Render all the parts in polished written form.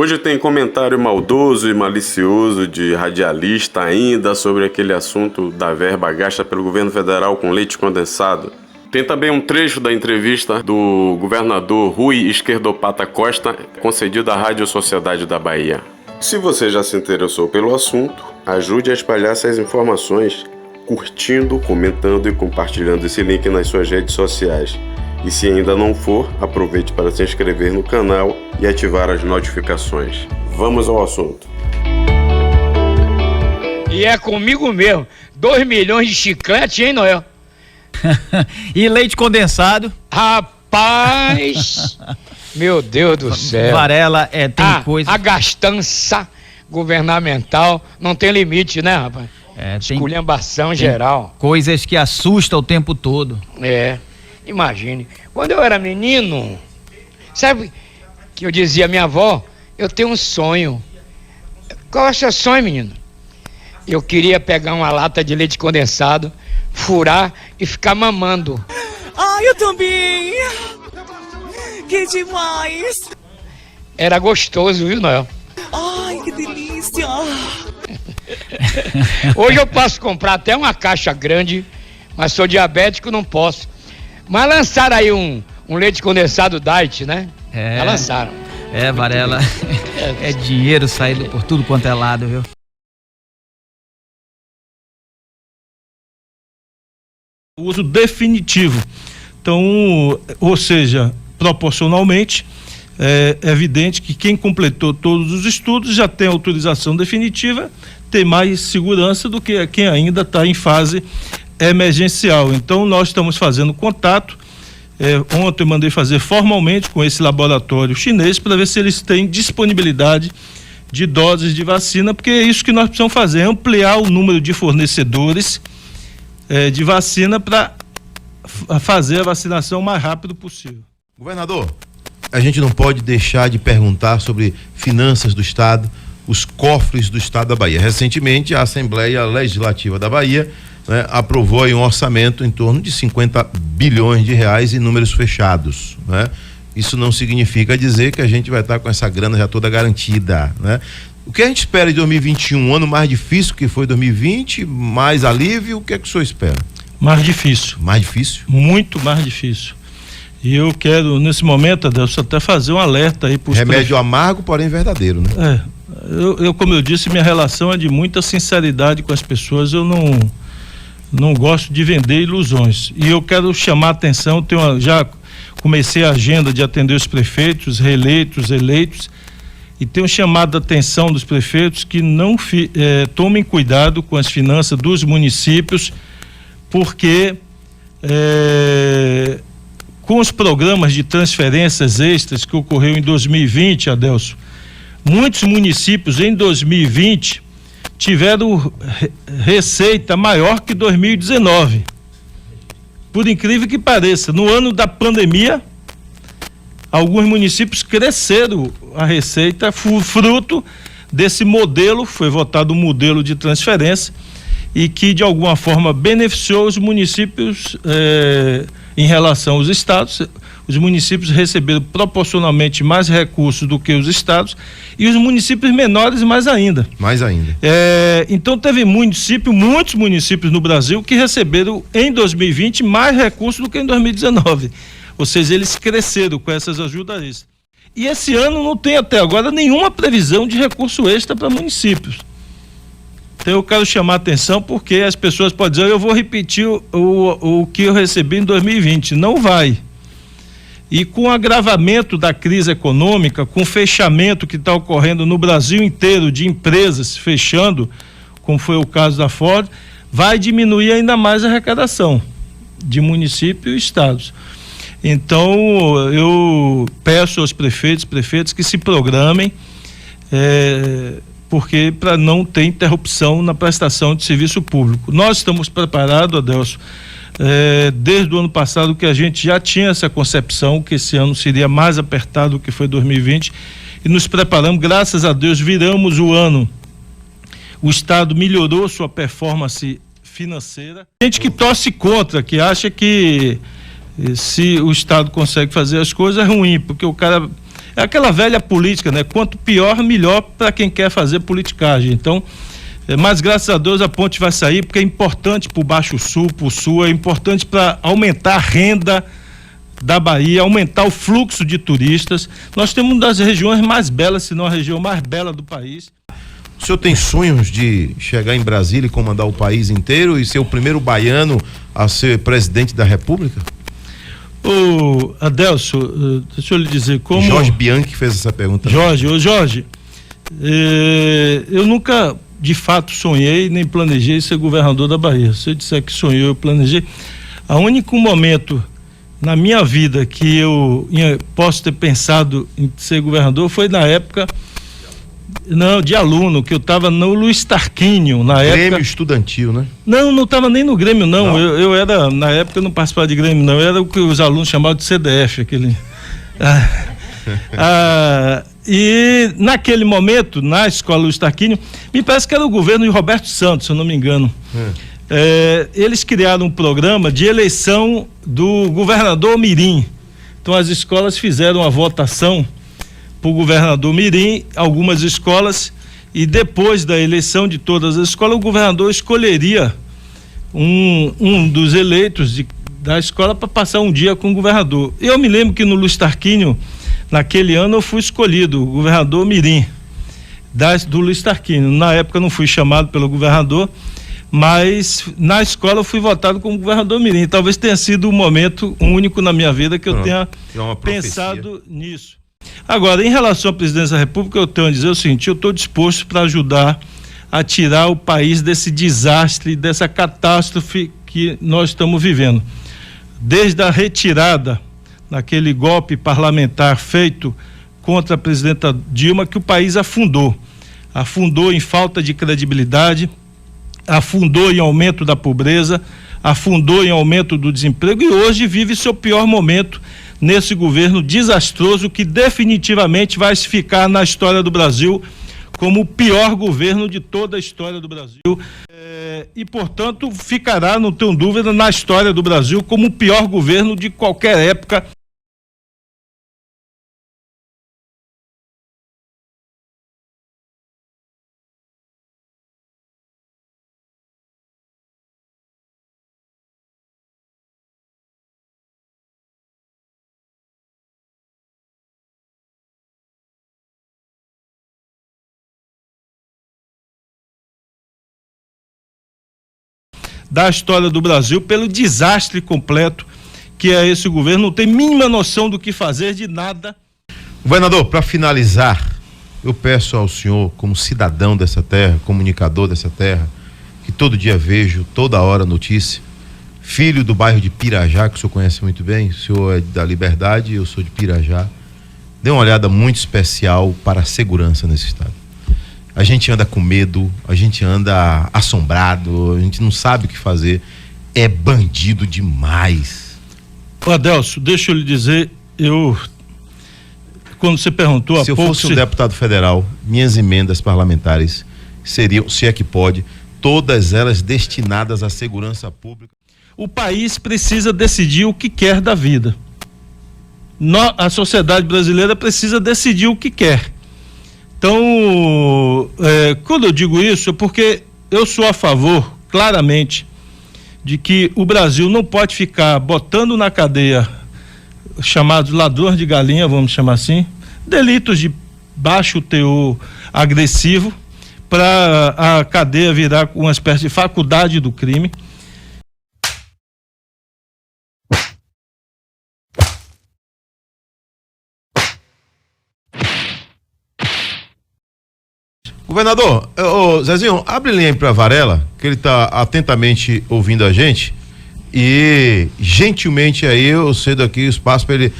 Hoje tem comentário maldoso e malicioso de radialista ainda sobre aquele assunto da verba gasta pelo governo federal com leite condensado. Tem também um trecho da entrevista do governador Rui Esquerdopata Costa, concedida à Rádio Sociedade da Bahia. Se você já se interessou pelo assunto, ajude a espalhar essas informações, curtindo, comentando e compartilhando esse link nas suas redes sociais. E se ainda não for, aproveite para se inscrever no canal e ativar as notificações. Vamos ao assunto. E é comigo mesmo. 2 milhões de chiclete, hein, Noel? E leite condensado? Rapaz! Meu Deus do céu. Varela, tem coisa... A gastança governamental não tem limite, né, rapaz? Esculhambação geral. Coisas que assustam o tempo todo. Imagine, quando eu era menino, sabe que eu dizia à minha avó, eu tenho um sonho. Qual é o seu sonho, menino? Eu queria pegar uma lata de leite condensado, furar e ficar mamando. Eu também! Que demais! Era gostoso, viu, Noel? Ai, que delícia! Hoje eu posso comprar até uma caixa grande, mas sou diabético, não posso. Mas lançaram aí um leite condensado diet, né? Já lançaram. Varela, é dinheiro saído por tudo quanto é lado, viu? O uso definitivo. Então, ou seja, proporcionalmente, é evidente que quem completou todos os estudos já tem autorização definitiva, tem mais segurança do que quem ainda está em fase emergencial. Então nós estamos fazendo contato, ontem eu mandei fazer formalmente com esse laboratório chinês para ver se eles têm disponibilidade de doses de vacina, porque é isso que nós precisamos fazer, ampliar o número de fornecedores de vacina para fazer a vacinação o mais rápido possível. Governador, a gente não pode deixar de perguntar sobre finanças do Estado, os cofres do Estado da Bahia. Recentemente a Assembleia Legislativa da Bahia aprovou aí um orçamento em torno de 50 bilhões de reais em números fechados, né? Isso não significa dizer que a gente vai estar com essa grana já toda garantida, né? O que a gente espera de 2021, um ano mais difícil que foi 2020, mais alívio, o que é que o senhor espera? Mais difícil. Mais difícil? Muito mais difícil. E eu quero, nesse momento, Adelson, até fazer um alerta aí para os remédio amargo, porém verdadeiro, né? Eu, como eu disse, minha relação é de muita sinceridade com as pessoas, eu não gosto de vender ilusões. E eu quero chamar a atenção, já comecei a agenda de atender os prefeitos, reeleitos, eleitos, e tenho chamado a atenção dos prefeitos que não tomem cuidado com as finanças dos municípios, porque com os programas de transferências extras que ocorreu em 2020, Adelson, muitos municípios em 2020 tiveram receita maior que 2019. Por incrível que pareça, no ano da pandemia, alguns municípios cresceram a receita, fruto desse modelo, foi votado um modelo de transferência e que de alguma forma beneficiou os municípios em relação aos estados. Os municípios receberam proporcionalmente mais recursos do que os estados e os municípios menores mais ainda. Então teve muitos municípios no Brasil que receberam em 2020 mais recursos do que em 2019. Ou seja, eles cresceram com essas ajudas extras. E esse ano não tem até agora nenhuma previsão de recurso extra para municípios. Então eu quero chamar a atenção porque as pessoas podem dizer, eu vou repetir o que eu recebi em 2020. Não vai. E com o agravamento da crise econômica, com o fechamento que está ocorrendo no Brasil inteiro de empresas fechando, como foi o caso da Ford, vai diminuir ainda mais a arrecadação de municípios e estados. Então eu peço aos prefeitos que se programem, porque para não ter interrupção na prestação de serviço público. Nós estamos preparados, Adelson, desde o ano passado que a gente já tinha essa concepção que esse ano seria mais apertado do que foi 2020 e nos preparamos, graças a Deus, viramos o ano, o Estado melhorou sua performance financeira. Gente que torce contra, que acha que se o Estado consegue fazer as coisas é ruim, porque o cara É aquela velha política, né? Quanto pior, melhor para quem quer fazer politicagem. Então, mas graças a Deus a ponte vai sair, porque é importante para o Baixo Sul, para o Sul, é importante para aumentar a renda da Bahia, aumentar o fluxo de turistas. Nós temos uma das regiões mais belas, se não a região mais bela do país. O senhor tem sonhos de chegar em Brasília e comandar o país inteiro e ser o primeiro baiano a ser presidente da República? Ô, Adelso, deixa eu lhe dizer como... Jorge Bianchi fez essa pergunta. Jorge, eu nunca de fato sonhei nem planejei ser governador da Bahia. Se eu disser que sonhei, eu planejei. O único momento na minha vida que eu posso ter pensado em ser governador foi na época de aluno, que eu estava no Luiz Tarquínio, na época. Grêmio estudantil, né? Não estava nem no Grêmio, não. Eu era, na época eu não participava de Grêmio, não. Eu era o que os alunos chamavam de CDF, aquele... E naquele momento, na escola Luiz Tarquínio, me parece que era o governo de Roberto Santos, se eu não me engano. Eles criaram um programa de eleição do governador Mirim. Então as escolas fizeram a votação para o governador Mirim, algumas escolas, e depois da eleição de todas as escolas, o governador escolheria um dos eleitos da escola para passar um dia com o governador. Eu me lembro que no Luiz Tarquínio, naquele ano, eu fui escolhido, o governador Mirim, do Luiz Tarquínio. Na época eu não fui chamado pelo governador, mas na escola eu fui votado como governador Mirim. Talvez tenha sido um momento único na minha vida que eu tenha pensado nisso. Agora, em relação à presidência da República, eu tenho a dizer o seguinte: eu estou disposto para ajudar a tirar o país desse desastre, dessa catástrofe que nós estamos vivendo. Desde a retirada naquele golpe parlamentar feito contra a presidenta Dilma, que o país afundou em falta de credibilidade, afundou em aumento da pobreza, afundou em aumento do desemprego, e hoje vive seu pior momento nesse governo desastroso que definitivamente vai se ficar na história do Brasil como o pior governo de toda a história do Brasil, e portanto ficará, não tenho dúvida, na história do Brasil como o pior governo de qualquer época. Da história do Brasil, pelo desastre completo que é esse governo, não tem mínima noção do que fazer, de nada. Governador, para finalizar, eu peço ao senhor, como cidadão dessa terra, comunicador dessa terra, que todo dia vejo, toda hora notícia, filho do bairro de Pirajá, que o senhor conhece muito bem, o senhor é da Liberdade, eu sou de Pirajá, dê uma olhada muito especial para a segurança nesse estado. A gente anda com medo, a gente anda assombrado, a gente não sabe o que fazer. É bandido demais. Adelso, deixa eu lhe dizer, quando você perguntou há pouco... Se eu fosse um deputado federal, minhas emendas parlamentares seriam, se é que pode, todas elas destinadas à segurança pública. O país precisa decidir o que quer da vida. A sociedade brasileira precisa decidir o que quer. Então, quando eu digo isso, é porque eu sou a favor, claramente, de que o Brasil não pode ficar botando na cadeia chamados ladrões de galinha, vamos chamar assim, delitos de baixo teor agressivo, para a cadeia virar uma espécie de faculdade do crime. Governador, Zezinho, abre linha aí pra Varela, que ele tá atentamente ouvindo a gente, e gentilmente aí eu cedo aqui o espaço para ele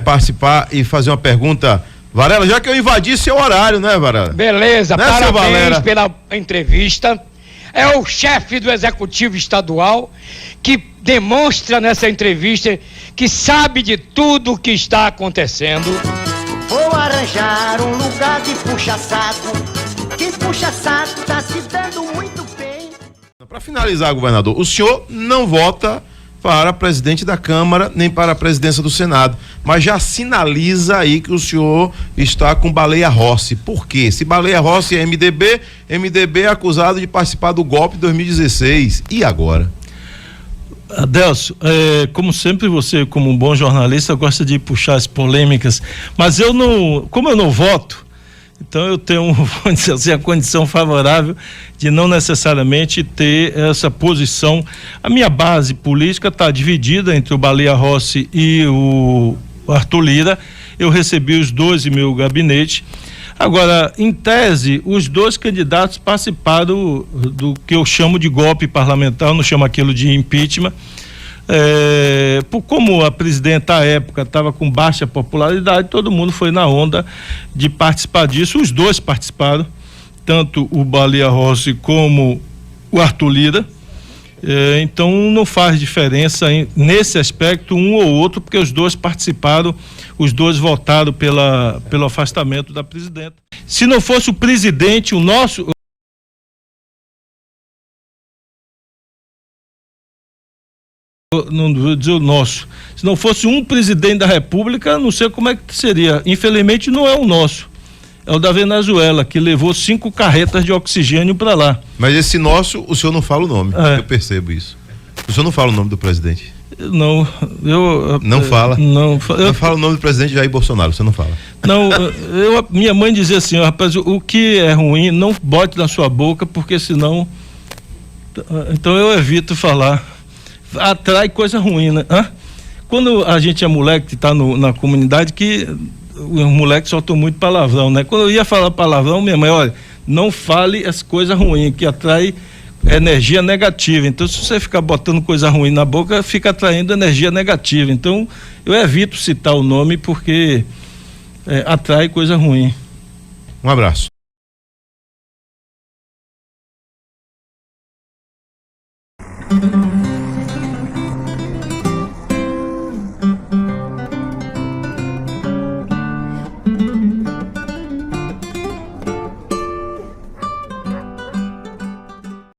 participar e fazer uma pergunta. Varela, já que eu invadi seu horário, né, Varela? Beleza, né, parabéns pela entrevista. É o chefe do Executivo Estadual que demonstra nessa entrevista que sabe de tudo o que está acontecendo. Vou arranjar um lugar de puxa-saco. Quem puxa saco tá se dando muito bem. Para finalizar, governador, o senhor não vota para presidente da Câmara, nem para a presidência do Senado. Mas já sinaliza aí que o senhor está com Baleia Rossi. Por quê? Se Baleia Rossi é MDB é acusado de participar do golpe de 2016. E agora? Adelso, como sempre você, como um bom jornalista, gosta de puxar as polêmicas, mas como eu não voto, então eu tenho, vamos dizer assim, a condição favorável de não necessariamente ter essa posição. A minha base política está dividida entre o Baleia Rossi e o Arthur Lira. Eu recebi os dois em meu gabinete. Agora, em tese, os dois candidatos participaram do que eu chamo de golpe parlamentar, eu não chamo aquilo de impeachment. Como a presidenta à época estava com baixa popularidade, todo mundo foi na onda de participar disso. Os dois participaram, tanto o Baleia Rossi como o Arthur Lira. Então não faz diferença nesse aspecto um ou outro, porque os dois participaram, os dois votaram pelo afastamento da presidenta. Se não fosse o presidente, o nosso... Não vou dizer o nosso. Se não fosse um presidente da República, não sei como é que seria. Infelizmente não é o nosso. É o da Venezuela, que levou 5 carretas de oxigênio para lá. Mas esse nosso, o senhor não fala o nome. Eu percebo isso. O senhor não fala o nome do presidente? Não, não fala? Não fala o nome do presidente Jair Bolsonaro, você não fala? Não, minha mãe dizia assim, rapaz, o que é ruim, não bote na sua boca, porque senão... Então eu evito falar. Atrai coisa ruim, né? Quando a gente é moleque, está na comunidade, que os moleques soltam muito palavrão, né? Quando eu ia falar palavrão, minha mãe, olha, não fale as coisas ruins, que atrai energia negativa. Então, se você ficar botando coisa ruim na boca, fica atraindo energia negativa. Então, eu evito citar o nome porque atrai coisa ruim. Um abraço.